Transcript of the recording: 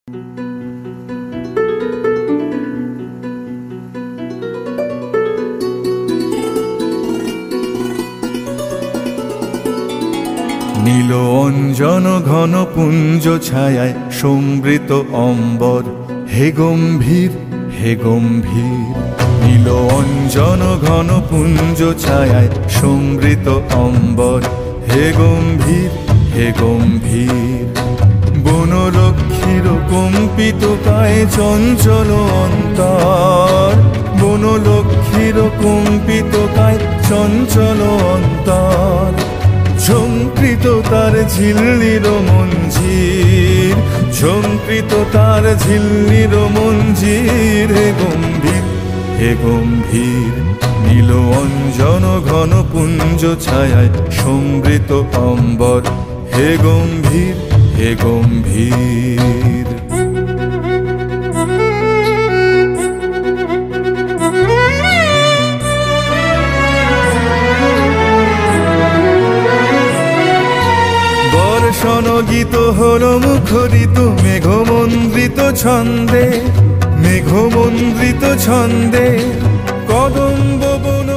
নীল অঞ্জন ঘন পুঞ্জ ছায়ায় সমৃত অম্বর, হে গম্ভীর হে গম্ভীর। নীল অঞ্জন ঘন পুঞ্জ ছায়ায় সমৃত অম্বর, হে গম্ভীর হে গম্ভীর। বনলক্ষ্মীর কম্পিত কায়ে চঞ্চল অন্তর, বনলক্ষ্মীর কম্পিত কায়ে চঞ্চল অন্তর। ঝঙ্কৃত তার ঝিল্লির মঞ্জির, ঝঙ্কৃত তার ঝিল্লির মঞ্জির, হে গম্ভীর হে গম্ভীর। নীল অঞ্জন ঘন পুঞ্জ ছায়ায় সমৃত অম্বর, হে গম্ভীর হে গম্ভীর। বর্ষণ গীত হল মুখরিত মেঘমন্দ্রিত ছন্দে, মেঘমন্দ্রিত ছন্দে। কদম্ব বন